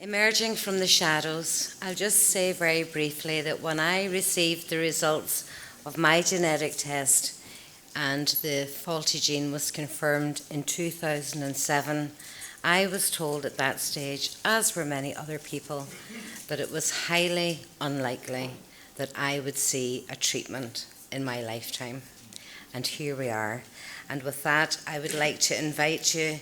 Emerging from the shadows, I'll just say very briefly that when I received the results of my genetic test and the faulty gene was confirmed in 2007, I was told at that stage, as were many other people, that it was highly unlikely that I would see a treatment in my lifetime. And here we are. And with that, I would like to invite you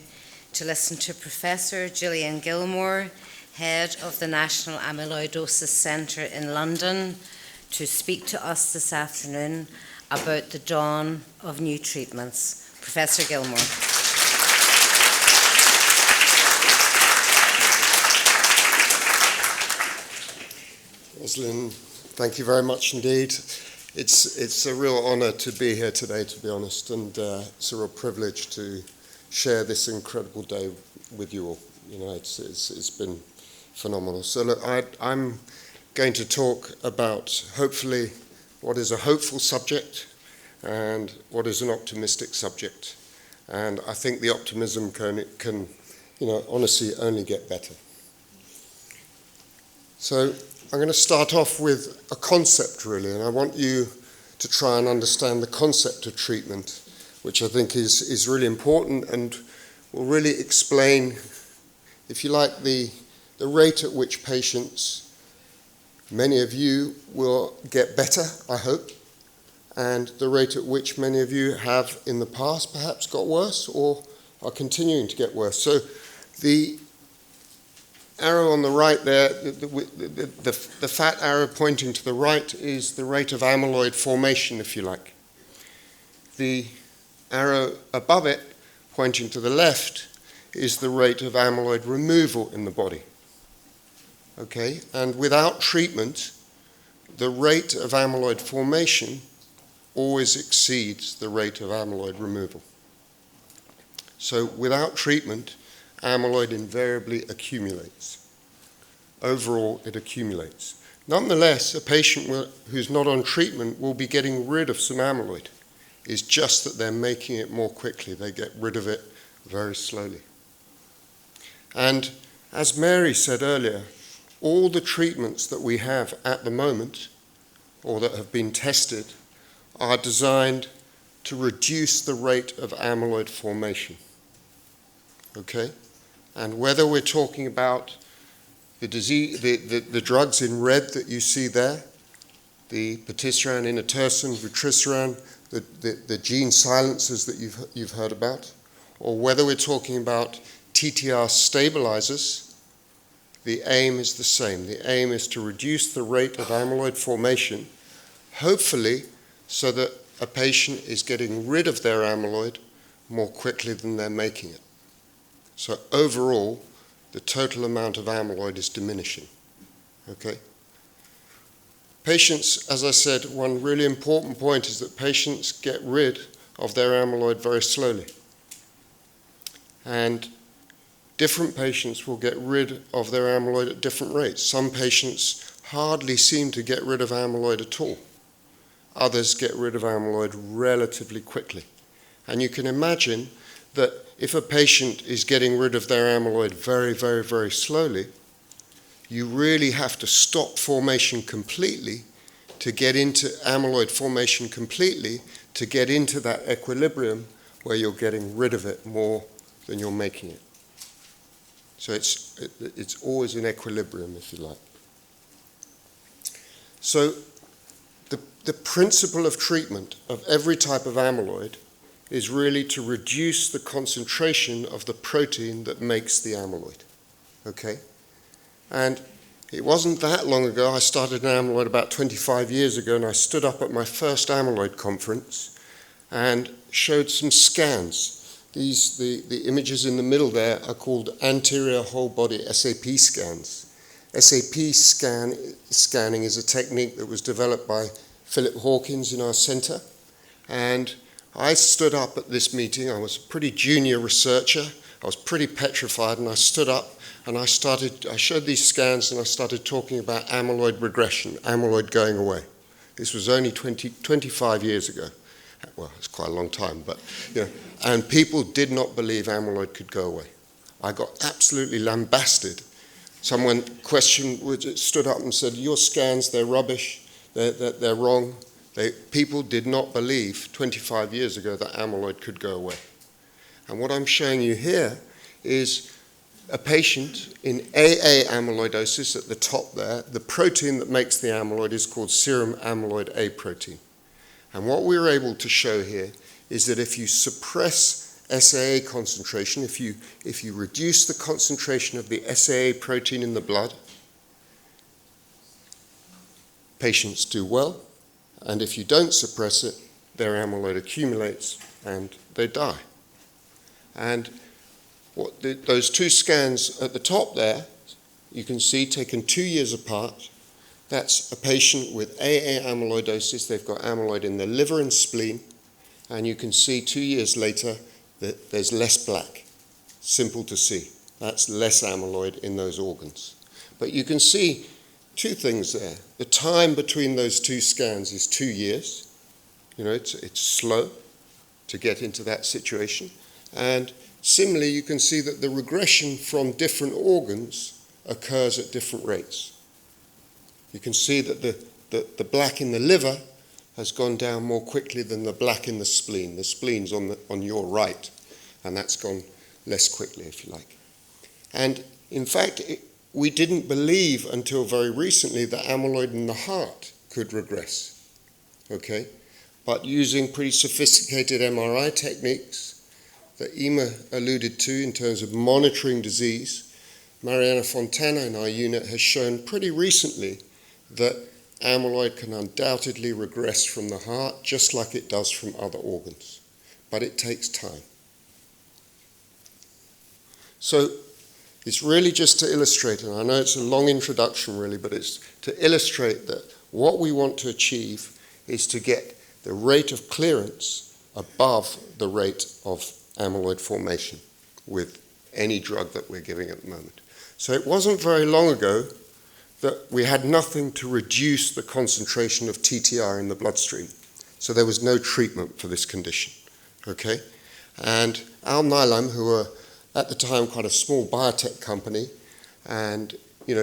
to listen to Professor Julian Gillmore, Head of the National Amyloidosis Centre in London, to speak to us this afternoon about the dawn of new treatments. Professor Gillmore. Roslyn, thank you very much indeed. It's a real honour to be here today, to be honest, and it's a real privilege to share this incredible day with you all. You know, it's been phenomenal. So look, I'm going to talk about, hopefully, what is a hopeful subject and what is an optimistic subject. And I think the optimism can honestly only get better. So I'm going to start off with a concept, really, and I want you to try and understand the concept of treatment, which I think is really important and will really explain, if you like, the rate at which patients, many of you, will get better, I hope, and the rate at which many of you have in the past perhaps got worse or are continuing to get worse. So the arrow on the right there, the fat arrow pointing to the right is the rate of amyloid formation, if you like. The arrow above it, pointing to the left, is the rate of amyloid removal in the body. Okay, and without treatment, the rate of amyloid formation always exceeds the rate of amyloid removal. So without treatment, amyloid invariably accumulates. Overall, it accumulates. Nonetheless, a patient who's not on treatment will be getting rid of some amyloid. It's just that they're making it more quickly. They get rid of it very slowly. And as Mary said earlier, all the treatments that we have at the moment, or that have been tested, are designed to reduce the rate of amyloid formation. Okay? And whether we're talking about the disease, the drugs in red that you see there, the patisiran, inotersen, vutrisiran, the gene silencers that you've heard about, or whether we're talking about TTR stabilizers, the aim is the same. The aim is to reduce the rate of amyloid formation, hopefully so that a patient is getting rid of their amyloid more quickly than they're making it. So overall, the total amount of amyloid is diminishing. Okay? Patients, as I said, one really important point is that patients get rid of their amyloid very slowly. And different patients will get rid of their amyloid at different rates. Some patients hardly seem to get rid of amyloid at all. Others get rid of amyloid relatively quickly. And you can imagine that if a patient is getting rid of their amyloid very, very, very slowly, you really have to stop formation completely to get into amyloid formation completely to get into that equilibrium where you're getting rid of it more than you're making it. So it's always in equilibrium, if you like. So the principle of treatment of every type of amyloid is really to reduce the concentration of the protein that makes the amyloid. Okay? And it wasn't that long ago, I started an amyloid about 25 years ago, and I stood up at my first amyloid conference and showed some scans. The images in the middle there are called anterior whole body SAP scans. SAP scanning is a technique that was developed by Philip Hawkins in our center. And I stood up at this meeting. I was a pretty junior researcher. I was pretty petrified, and I stood up and I showed these scans and I started talking about amyloid regression, amyloid going away. This was only 25 years ago. Well, it's quite a long time, but, and people did not believe amyloid could go away. I got absolutely lambasted someone stood up and said, your scans, they're rubbish, they're wrong. People did not believe 25 years ago that amyloid could go away. And what I'm showing you here is a patient in AA amyloidosis at the top there. The protein that makes the amyloid is called serum amyloid A protein. And what we were able to show here is that if you suppress SAA concentration, if you reduce the concentration of the SAA protein in the blood, patients do well, and if you don't suppress it, their amyloid accumulates and they die. And those two scans at the top there, you can see taken 2 years apart. That's a patient with AA amyloidosis. They've got amyloid in the liver and spleen, and you can see 2 years later that there's less black. Simple to see. That's less amyloid in those organs. But you can see two things there. The time between those two scans is 2 years. You know, it's slow to get into that situation. And similarly, you can see that the regression from different organs occurs at different rates. You can see that the black in the liver has gone down more quickly than the black in the spleen. The spleen's on your right, and that's gone less quickly, if you like. And in fact, we didn't believe until very recently that amyloid in the heart could regress, okay? But using pretty sophisticated MRI techniques that Emma alluded to in terms of monitoring disease, Mariana Fontana in our unit has shown pretty recently that amyloid can undoubtedly regress from the heart just like it does from other organs, but it takes time. So it's really just to illustrate, and I know it's a long introduction really, but it's to illustrate that what we want to achieve is to get the rate of clearance above the rate of amyloid formation with any drug that we're giving at the moment. So it wasn't very long ago that we had nothing to reduce the concentration of TTR in the bloodstream. So there was no treatment for this condition, okay? And Alnylam, who were at the time quite a small biotech company, and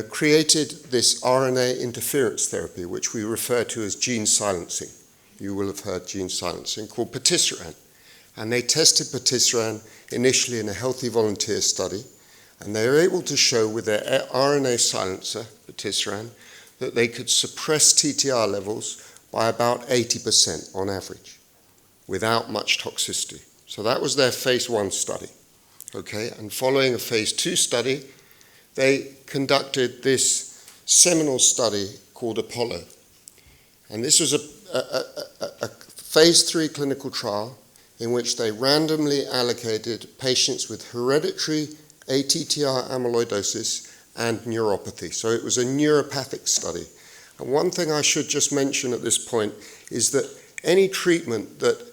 created this RNA interference therapy, which we refer to as gene silencing. You will have heard gene silencing, called patisiran. And they tested patisiran initially in a healthy volunteer study, and they were able to show with their RNA silencer, patisiran, that they could suppress TTR levels by about 80% on average, without much toxicity. So that was their phase 1 study. Okay, and following a phase 2 study, they conducted this seminal study called Apollo. And this was a phase 3 clinical trial in which they randomly allocated patients with hereditary ATTR amyloidosis and neuropathy. So it was a neuropathic study. And one thing I should just mention at this point is that any treatment that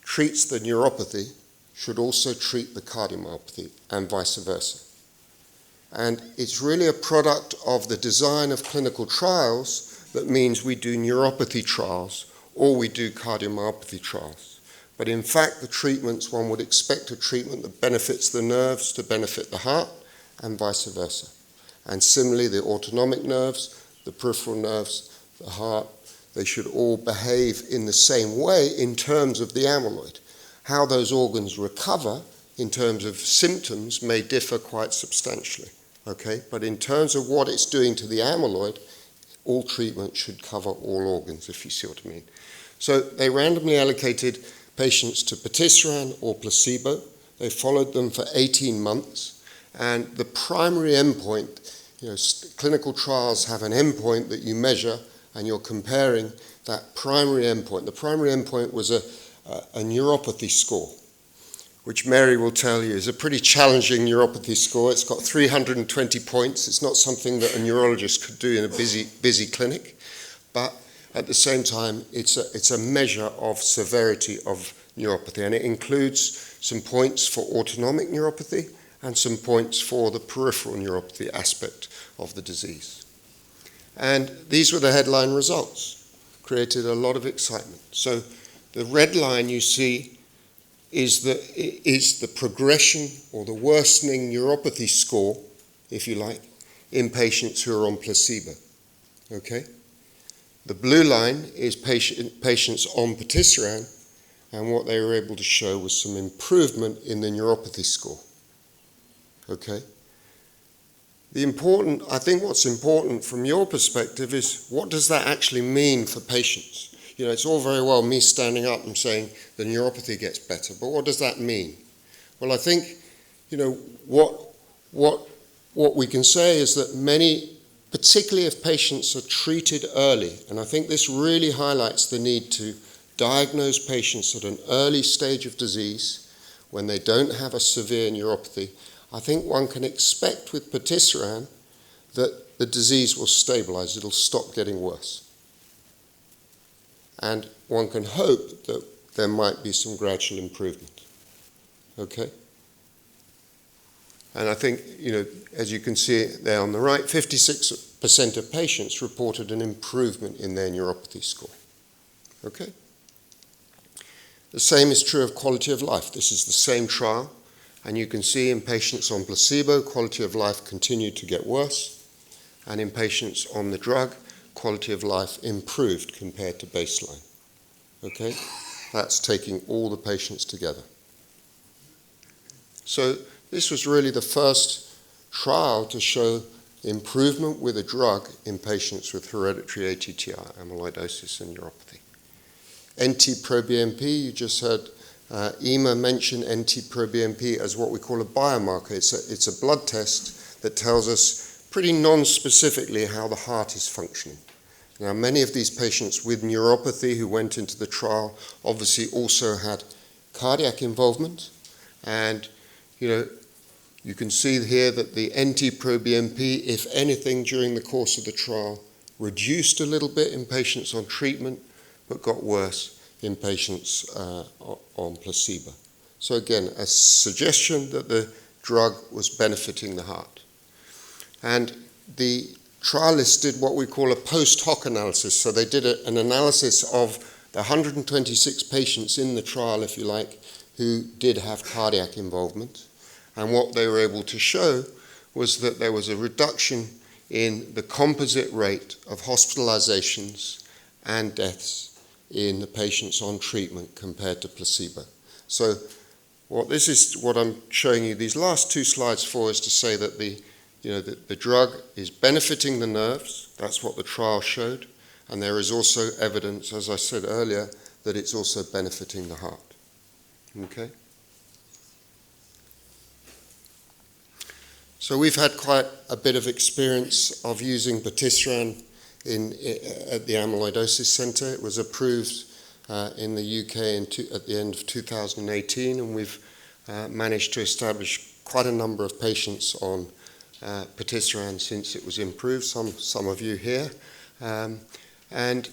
treats the neuropathy should also treat the cardiomyopathy and vice versa. And it's really a product of the design of clinical trials that means we do neuropathy trials or we do cardiomyopathy trials. But in fact, the treatments, one would expect a treatment that benefits the nerves to benefit the heart and vice versa. And similarly, the autonomic nerves, the peripheral nerves, the heart, they should all behave in the same way in terms of the amyloid. How those organs recover in terms of symptoms may differ quite substantially, okay? But in terms of what it's doing to the amyloid, all treatment should cover all organs, if you see what I mean. So they randomly allocated patients to patisiran or placebo. They followed them for 18 months. And the primary endpoint, clinical trials have an endpoint that you measure and you're comparing that primary endpoint. The primary endpoint was a neuropathy score, which Mary will tell you is a pretty challenging neuropathy score. It's got 320 points. It's not something that a neurologist could do in a busy clinic, but at the same time, it's a measure of severity of neuropathy, and it includes some points for autonomic neuropathy and some points for the peripheral neuropathy aspect of the disease. And these were the headline results. Created a lot of excitement. So the red line you see is the progression or the worsening neuropathy score, if you like, in patients who are on placebo. Okay? The blue line is patients on patisiran, and what they were able to show was some improvement in the neuropathy score. Okay? I think what's important from your perspective is, what does that actually mean for patients? It's all very well me standing up and saying the neuropathy gets better, but what does that mean? Well, I think, what we can say is that many, particularly if patients are treated early, and I think this really highlights the need to diagnose patients at an early stage of disease when they don't have a severe neuropathy. I think one can expect with patisiran that the disease will stabilize, it'll stop getting worse. And one can hope that there might be some gradual improvement. Okay? And I think, as you can see there on the right, 56% of patients reported an improvement in their neuropathy score. Okay? The same is true of quality of life. This is the same trial, and you can see in patients on placebo, quality of life continued to get worse, and in patients on the drug, quality of life improved compared to baseline. Okay? That's taking all the patients together. So this was really the first trial to show improvement with a drug in patients with hereditary ATTR, amyloidosis and neuropathy. NT-proBNP, you just heard Emma mention NT-proBNP as what we call a biomarker. It's a blood test that tells us pretty non-specifically how the heart is functioning. Now, many of these patients with neuropathy who went into the trial obviously also had cardiac involvement, and you can see here that the NT-proBNP, if anything, during the course of the trial, reduced a little bit in patients on treatment, but got worse in patients on placebo. So again, a suggestion that the drug was benefiting the heart. And the trialists did what we call a post hoc analysis. So they did an analysis of the 126 patients in the trial, if you like, who did have cardiac involvement. And what they were able to show was that there was a reduction in the composite rate of hospitalizations and deaths in the patients on treatment compared to placebo. So what I'm showing you these last two slides for is to say that the drug is benefiting the nerves. That's what the trial showed. And there is also evidence, as I said earlier, that it's also benefiting the heart. Okay? So we've had quite a bit of experience of using patisiran at the Amyloidosis Centre. It was approved in the UK at the end of 2018, and we've managed to establish quite a number of patients on patisiran since it was improved, some of you here. And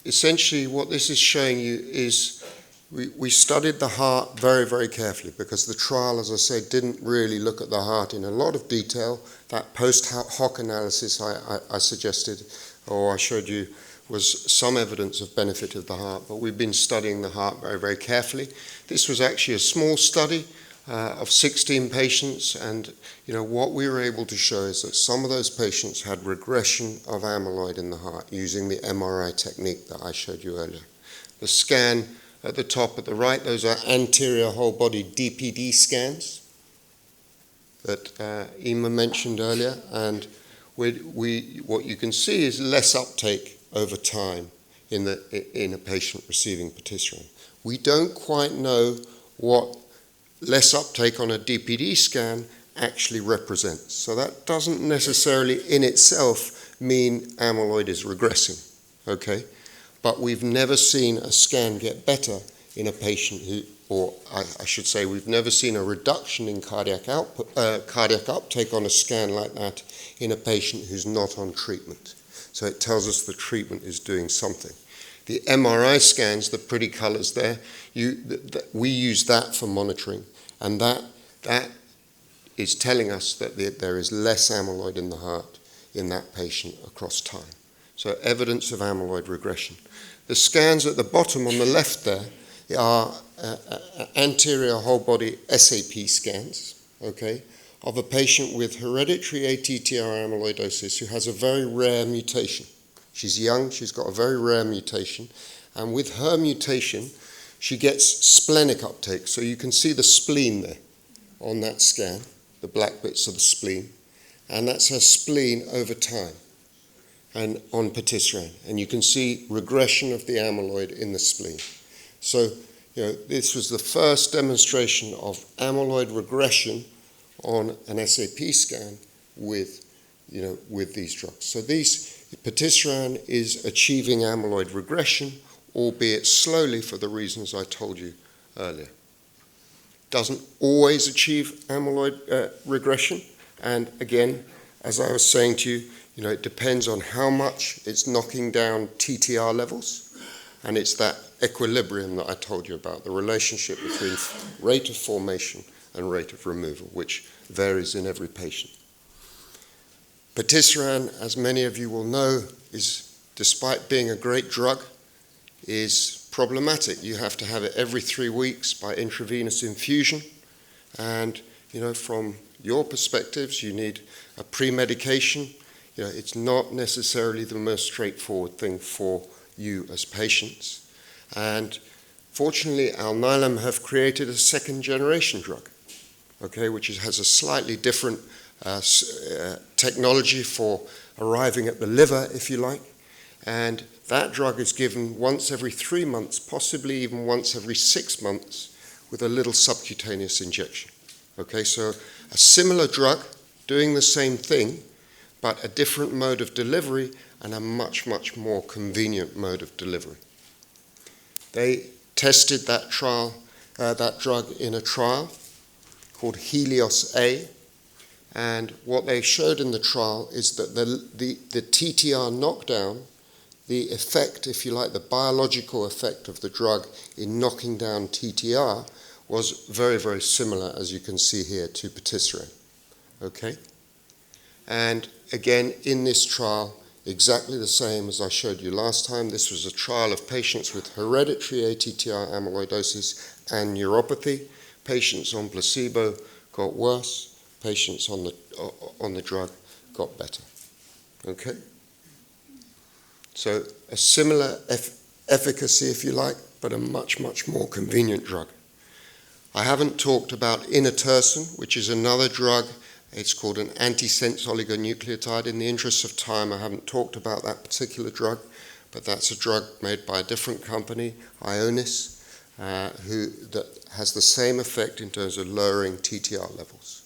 essentially what this is showing you is we studied the heart very, very carefully, because the trial, as I said, didn't really look at the heart in a lot of detail. That post hoc analysis I suggested, or I showed you, was some evidence of benefit of the heart, but we've been studying the heart very, very carefully. This was actually a small study of 16 patients, and what we were able to show is that some of those patients had regression of amyloid in the heart using the MRI technique that I showed you earlier. The scan at the top at the right, those are anterior whole body DPD scans that Emma mentioned earlier, and what you can see is less uptake over time in a patient receiving patisiran. We don't quite know what less uptake on a DPD scan actually represents. So that doesn't necessarily in itself mean amyloid is regressing, okay? But we've never seen a scan get better in a patient who, or I should say, we've never seen a reduction in cardiac uptake on a scan like that in a patient who's not on treatment. So it tells us the treatment is doing something. The MRI scans, the pretty colors there, we use that for monitoring, and that is telling us that there is less amyloid in the heart in that patient across time. So evidence of amyloid regression. The scans at the bottom on the left there are anterior whole body SAP scans, okay, of a patient with hereditary ATTR amyloidosis who has a very rare mutation. She's young, she's got a very rare mutation, and with her mutation, she gets splenic uptake. So you can see the spleen there on that scan, the black bits of the spleen, and that's her spleen over time and on patisiran. And you can see regression of the amyloid in the spleen. So, this was the first demonstration of amyloid regression on an SAP scan with these drugs. So patisiran is achieving amyloid regression, albeit slowly for the reasons I told you earlier. Doesn't always achieve amyloid regression, and again, as I was saying to you, it depends on how much it's knocking down TTR levels, and it's that equilibrium that I told you about, the relationship between rate of formation and rate of removal, which varies in every patient. Patisiran, as many of you will know, is, despite being a great drug, is problematic. You have to have it every 3 weeks by intravenous infusion, and from your perspectives, you need a pre-medication. It's not necessarily the most straightforward thing for you as patients. And fortunately, Alnylam have created a second-generation drug, which has a slightly different technology for arriving at the liver, if you like. And that drug is given once every 3 months, possibly even once every 6 months, with a little subcutaneous injection. So a similar drug doing the same thing, but a different mode of delivery and a much, much more convenient mode of delivery. They tested that drug in a trial called Helios A, and what they showed in the trial is that the TTR knockdown, the effect, if you like, the biological effect of the drug in knocking down TTR was very, very similar, as you can see here, to patisiran. And again, in this trial, exactly the same as I showed you last time. This was a trial of patients with hereditary ATTR amyloidosis and neuropathy. Patients on placebo got worse. Patients on the drug got better. So a similar efficacy, if you like, but a much, much more convenient drug. I haven't talked about inotersen, which is another drug. It's called an antisense oligonucleotide. In the interest of time, I haven't talked about that particular drug, but that's a drug made by a different company, Ionis, that has the same effect in terms of lowering TTR levels.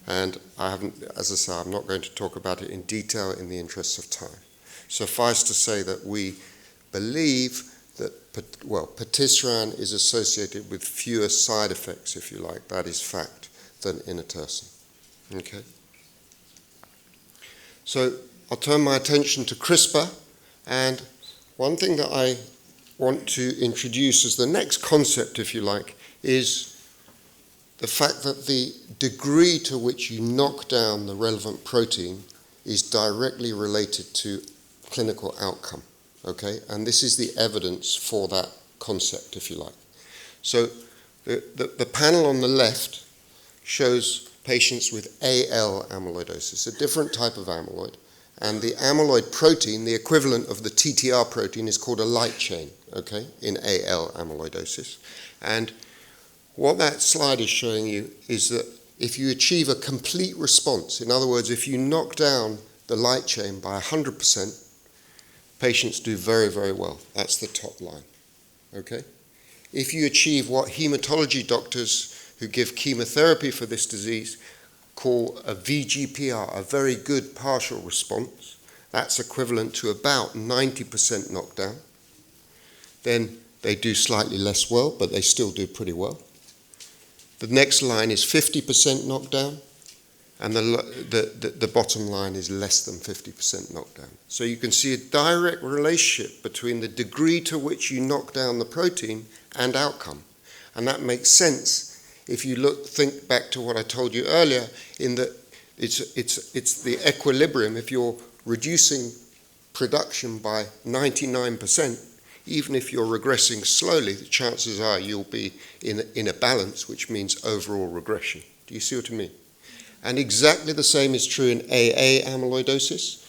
And I haven't, as I say, I'm not going to talk about it in detail in the interest of time. Suffice to say that we believe that, patisiran is associated with fewer side effects, if you like, that is fact, than inotersen. So I'll turn my attention to CRISPR, and one thing that I want to introduce as the next concept, if you like, is the fact that the degree to which you knock down the relevant protein is directly related to clinical outcome. And this is the evidence for that concept, if you like. So the panel on the left shows patients with AL amyloidosis, a different type of amyloid, and the amyloid protein, the equivalent of the TTR protein, is called a light chain, in AL amyloidosis. And what that slide is showing you is that if you achieve a complete response, in other words, if you knock down the light chain by 100%, patients do very, very well. That's the top line. If you achieve what hematology doctors who give chemotherapy for this disease call a VGPR, a very good partial response, that's equivalent to about 90% knockdown, then they do slightly less well, but they still do pretty well. The next line is 50% knockdown, and the bottom line is less than 50% knockdown. So you can see a direct relationship between the degree to which you knock down the protein and outcome. And that makes sense if you think back to what I told you earlier, in that it's the equilibrium. If you're reducing production by 99%, even if you're regressing slowly, the chances are you'll be in a balance, which means overall regression. Do you see what I mean? And exactly the same is true in AA amyloidosis.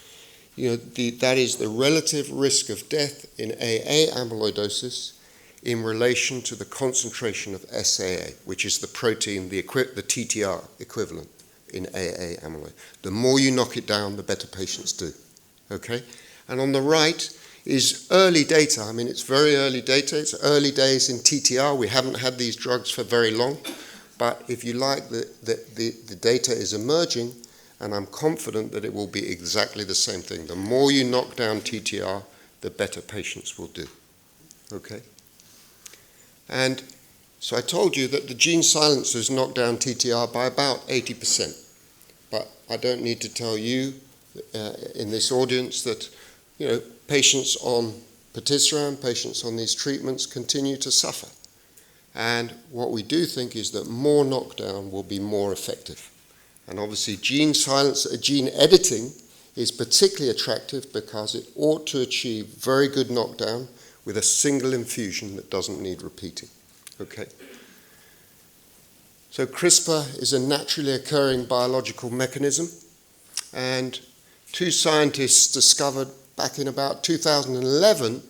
That is the relative risk of death in AA amyloidosis in relation to the concentration of SAA, which is the protein, the TTR equivalent in AA amyloid. The more you knock it down, the better patients do. Okay? And on the right is early data. I mean, it's very early data. It's early days in TTR. We haven't had these drugs for very long. But if you like, the data is emerging, and I'm confident that it will be exactly the same thing. The more you knock down TTR, the better patients will do. Okay? And so I told you that the gene silencers knock down TTR by about 80%. But I don't need to tell you in this audience that, patients on patisiran, patients on these treatments continue to suffer. And what we do think is that more knockdown will be more effective. And obviously gene editing is particularly attractive because it ought to achieve very good knockdown with a single infusion that doesn't need repeating. Okay? So CRISPR is a naturally occurring biological mechanism, and two scientists discovered back in about 2011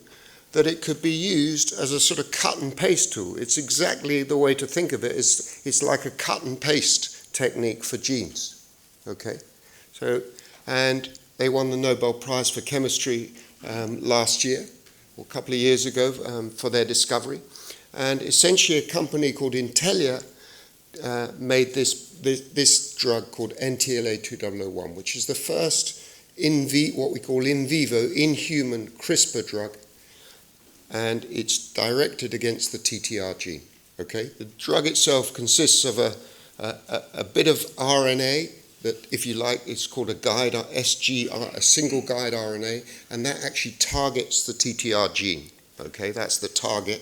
that it could be used as a sort of cut and paste tool. It's exactly the way to think of it. It's like a cut and paste technique for genes. Okay? So, and they won the Nobel Prize for Chemistry last year, or a couple of years ago, for their discovery. And essentially a company called Intellia made this drug called NTLA-2001, which is the first what we call in vivo, in-human CRISPR drug, and it's directed against the TTR gene. Okay? The drug itself consists of a bit of RNA that, if you like, is called a guide SGR, a single guide RNA, and that actually targets the TTR gene. Okay? That's the target.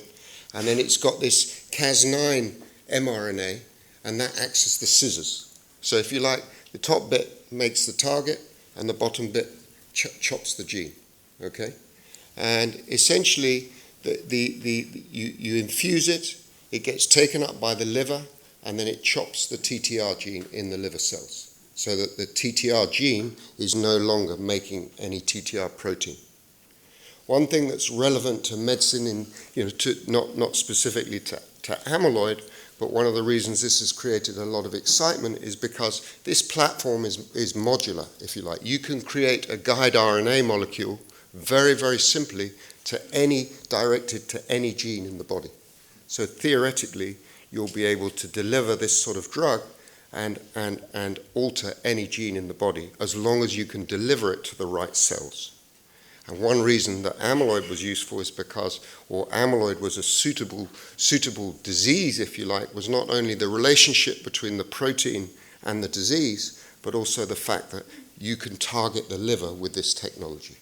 And then it's got this Cas9 mRNA, and that acts as the scissors. So if you like, the top bit makes the target, and the bottom bit chops the gene. Okay? And essentially, you infuse it, it gets taken up by the liver, and then it chops the TTR gene in the liver cells, so that the TTR gene is no longer making any TTR protein. One thing that's relevant to medicine, not specifically to amyloid, but one of the reasons this has created a lot of excitement is because this platform is modular, if you like. You can create a guide RNA molecule very, very simply directed to any gene in the body. So theoretically, you'll be able to deliver this sort of drug and alter any gene in the body, as long as you can deliver it to the right cells. And one reason that amyloid was useful is because, or amyloid was a suitable disease, if you like, was not only the relationship between the protein and the disease, but also the fact that you can target the liver with this technology.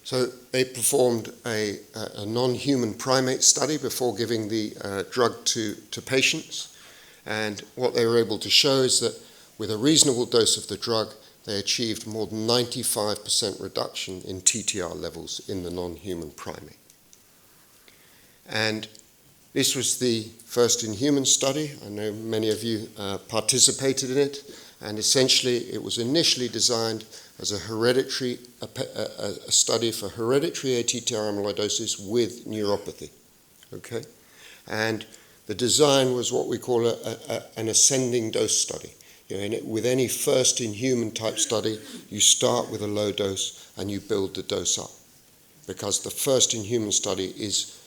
So they performed a non-human primate study before giving the drug to patients. And what they were able to show is that with a reasonable dose of the drug, they achieved more than 95% reduction in TTR levels in the non-human primate. And this was the first in-human study. I know many of you participated in it. And essentially, it was initially designed as a study for hereditary ATTR amyloidosis with neuropathy. Okay? And the design was what we call an ascending dose study. With any first in human type study, you start with a low dose and you build the dose up, because the first in human study is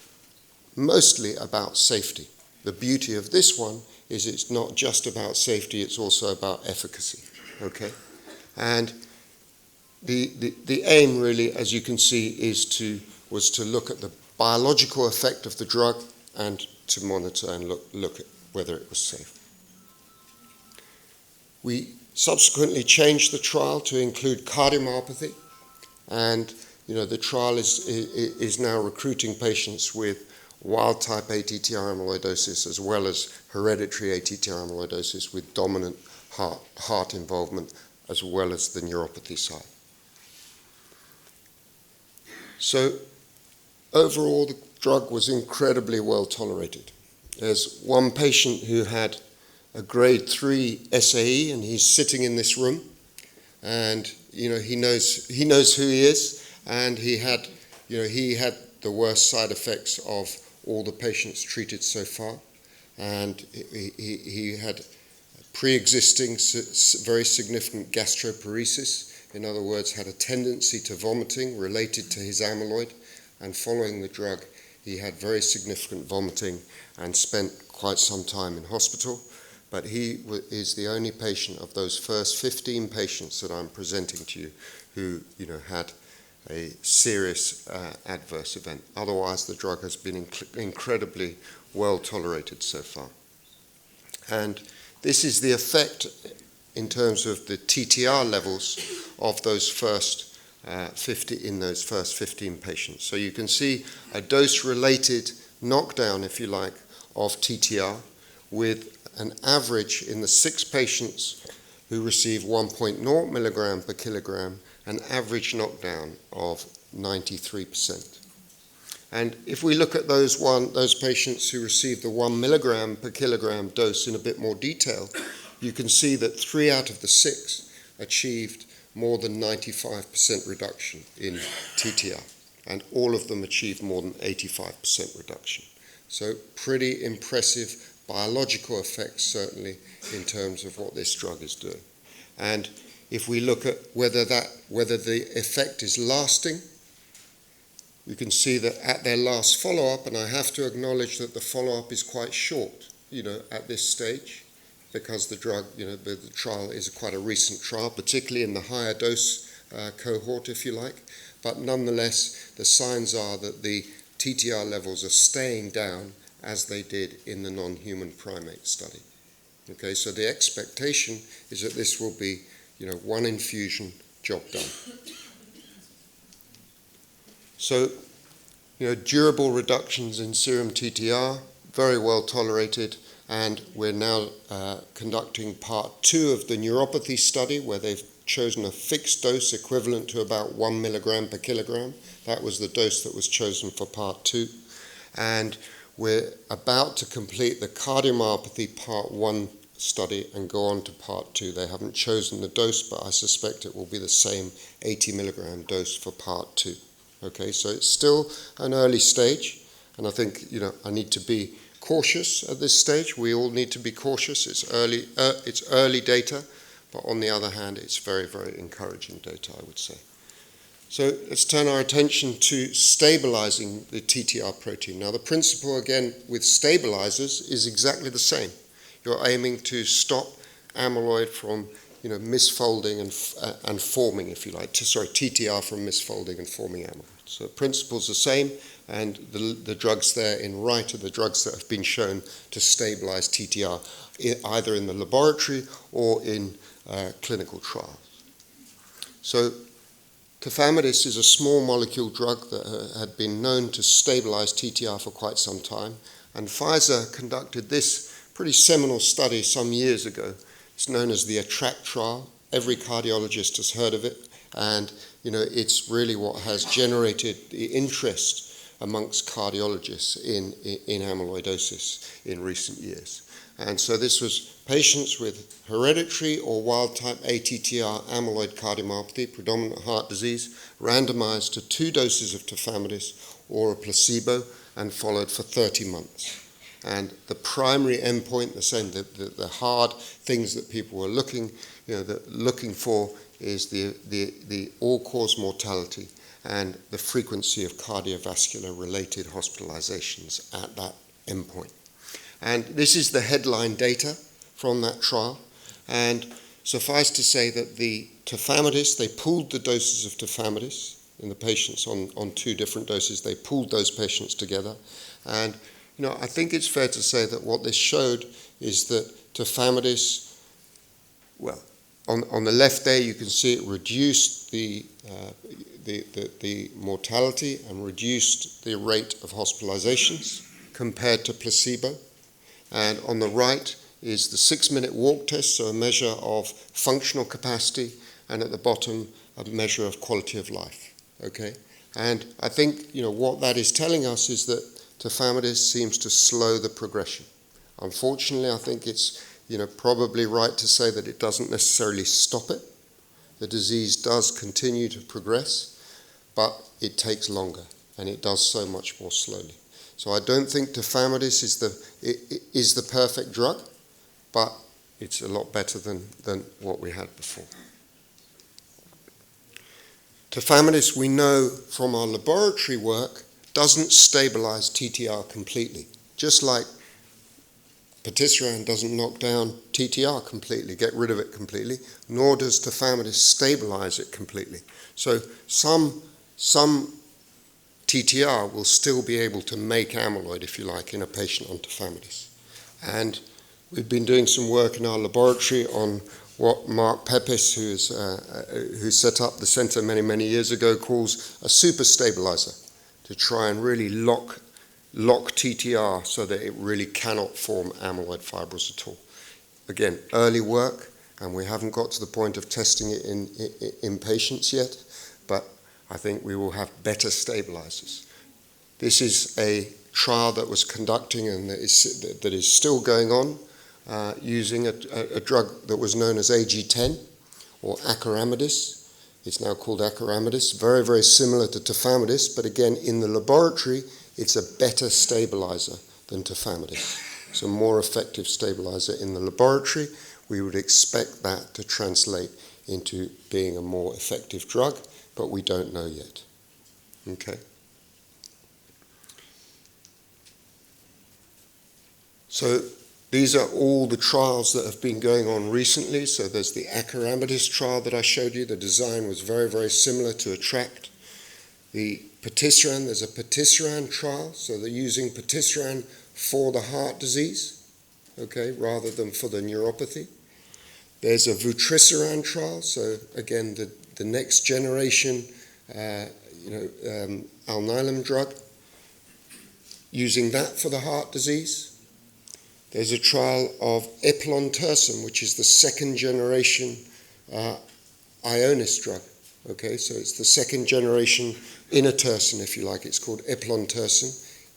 mostly about safety. The beauty of this one is it's not just about safety, it's also about efficacy. Okay? And the aim really, as you can see, was to look at the biological effect of the drug and to monitor and look at whether it was safe. We subsequently changed the trial to include cardiomyopathy, and the trial is now recruiting patients with wild-type ATTR amyloidosis as well as hereditary ATTR amyloidosis with dominant heart involvement as well as the neuropathy side. So overall, the drug was incredibly well tolerated. There's one patient who had a grade 3 SAE, and he's sitting in this room, and he knows who he is, and he had the worst side effects of all the patients treated so far, and he had pre-existing very significant gastroparesis. In other words, had a tendency to vomiting related to his amyloid, and following the drug he had very significant vomiting and spent quite some time in hospital. But he is the only patient of those first 15 patients that I'm presenting to you who had a serious adverse event. Otherwise, the drug has been incredibly well tolerated so far. And this is the effect in terms of the TTR levels of those first 15 patients. So you can see a dose-related knockdown, if you like, of TTR with an average in the 6 patients who received 1.0 milligram per kilogram, an average knockdown of 93%. And if we look at those patients who received the 1 milligram per kilogram dose in a bit more detail, you can see that 3 out of the 6 achieved more than 95% reduction in TTR, and all of them achieved more than 85% reduction. So pretty impressive biological effects, certainly, in terms of what this drug is doing. And if we look at whether the effect is lasting, you can see that at their last follow-up, and I have to acknowledge that the follow-up is quite short, at this stage, because the drug, the trial is quite a recent trial, particularly in the higher dose cohort, if you like. But nonetheless, the signs are that the TTR levels are staying down as they did in the non-human primate study. Okay, so the expectation is that this will be, one infusion, job done. So, durable reductions in serum TTR, very well tolerated, and we're now conducting part 2 of the neuropathy study, where they've chosen a fixed dose equivalent to about 1 milligram per kilogram. That was the dose that was chosen for part 2. And we're about to complete the cardiomyopathy part 1 study and go on to part 2. They haven't chosen the dose, but I suspect it will be the same 80 milligram dose for part 2. Okay, so it's still an early stage, and I think, I need to be cautious at this stage. We all need to be cautious. It's early data, but on the other hand, it's very, very encouraging data, I would say. So let's turn our attention to stabilizing the TTR protein. Now, the principle, again, with stabilizers is exactly the same. You're aiming to stop amyloid from, misfolding and forming, if you like. TTR from misfolding and forming amyloid. So the principle's the same, and the drugs there in right are the drugs that have been shown to stabilize TTR, either in the laboratory or in clinical trials. So tafamidis is a small molecule drug that had been known to stabilize TTR for quite some time, and Pfizer conducted this pretty seminal study some years ago. It's known as the ATTR trial. Every cardiologist has heard of it, and it's really what has generated the interest amongst cardiologists in amyloidosis in recent years. And so this was patients with hereditary or wild-type ATTR amyloid cardiomyopathy, predominant heart disease, randomized to 2 doses of tafamidis or a placebo and followed for 30 months. And the primary endpoint, the same, the hard things that people were looking for is the all-cause mortality and the frequency of cardiovascular-related hospitalizations at that endpoint. And this is the headline data from that trial. And suffice to say that the tafamidis, they pooled the doses of tafamidis in the patients on 2 different doses. They pooled those patients together. And I think it's fair to say that what this showed is that tafamidis, on the left there you can see it reduced the mortality and reduced the rate of hospitalizations compared to placebo. And on the right is the 6-minute walk test, so a measure of functional capacity, and at the bottom a measure of quality of life. Okay, and I think what that is telling us is that tafamidis seems to slow the progression. Unfortunately, I think it's probably right to say that it doesn't necessarily stop it. The disease does continue to progress, but it takes longer, and it does so much more slowly. So I don't think tafamidis is the perfect drug, but it's a lot better than what we had before. Tafamidis, we know from our laboratory work, doesn't stabilize TTR completely. Just like patisiran doesn't knock down TTR completely, get rid of it completely, nor does tafamidis stabilize it completely. So some TTR will still be able to make amyloid, if you like, in a patient on tafamidis. And we've been doing some work in our laboratory on what Mark Pepys, who set up the center many, many years ago, calls a super stabilizer, to try and really lock TTR so that it really cannot form amyloid fibrils at all. Again, early work, and we haven't got to the point of testing it in patients yet, but I think we will have better stabilizers. This is a trial that was conducting and that is still going on, using a drug that was known as AG10 or acoramidis. It's now called acoramidis, very, very similar to tafamidis, but again, in the laboratory, it's a better stabilizer than tafamidis. It's a more effective stabilizer in the laboratory. We would expect that to translate into being a more effective drug, but we don't know yet. Okay? So these are all the trials that have been going on recently. So there's the acoramidis trial that I showed you. The design was very, very similar to ATTR. The patisiran, there's a patisiran trial. So they're using patisiran for the heart disease, okay, rather than for the neuropathy. There's a vutrisiran trial. So again, the next generation, Alnylam drug, using that for the heart disease. There's a trial of eplontersen, which is the second generation Ionis drug. Okay, so it's the second generation inotersen, if you like. It's called eplontersen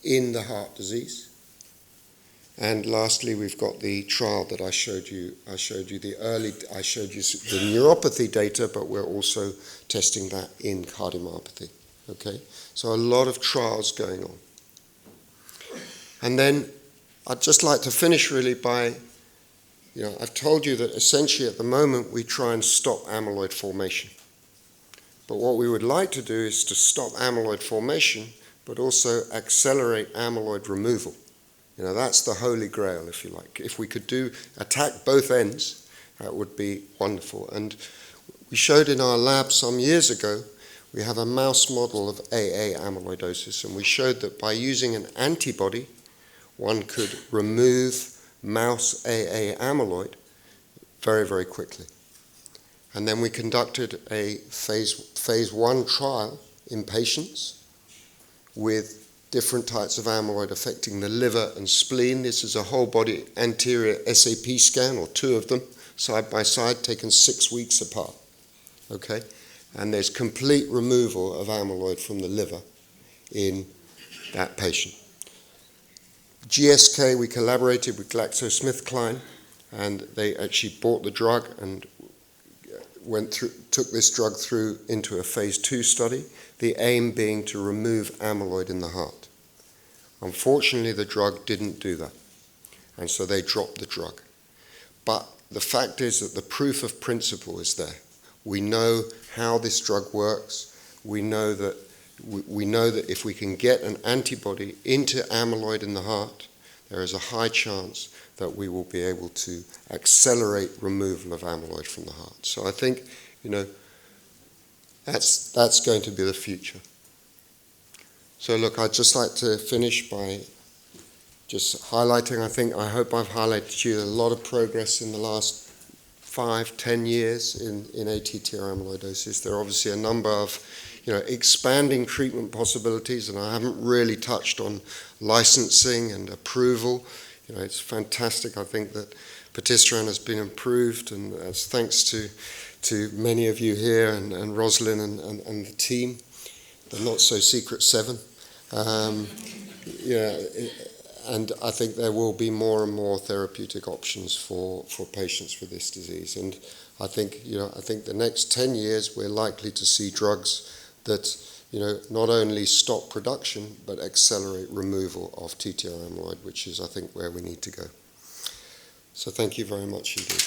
in the heart disease. And lastly, we've got the trial that I showed you the neuropathy data, but we're also testing that in cardiomyopathy. Okay, so a lot of trials going on. And then I'd just like to finish really by, I've told you that essentially at the moment we try and stop amyloid formation. But what we would like to do is to stop amyloid formation, but also accelerate amyloid removal. That's the holy grail, if you like. If we could attack both ends, that would be wonderful. And we showed in our lab some years ago, we have a mouse model of AA amyloidosis, and we showed that by using an antibody, one could remove mouse AA amyloid very, very quickly. And then we conducted a phase 1 trial in patients with different types of amyloid affecting the liver and spleen. This is a whole body anterior SAP scan, or 2 of them, side by side, taken 6 weeks apart. Okay? And there's complete removal of amyloid from the liver in that patient. GSK, we collaborated with GlaxoSmithKline, and they actually bought the drug and took this drug through into a phase 2 study, the aim being to remove amyloid in the heart. Unfortunately, the drug didn't do that, and so they dropped the drug. But the fact is that the proof of principle is there. We know how this drug works. We know that if we can get an antibody into amyloid in the heart, there is a high chance that we will be able to accelerate removal of amyloid from the heart. So I think, that's going to be the future. So look, I'd just like to finish by just highlighting, I hope I've highlighted to you a lot of progress in the last 5-10 years in ATTR amyloidosis. There are obviously a number of expanding treatment possibilities, and I haven't really touched on licensing and approval. It's fantastic. I think that patisiran has been improved, and that's thanks to many of you here and Rosalind and the team, the not-so-secret 7. and I think there will be more and more therapeutic options for patients with this disease. And I think the next 10 years we're likely to see drugs that not only stop production but accelerate removal of TTR amyloid, which is, I think, where we need to go. So thank you very much indeed.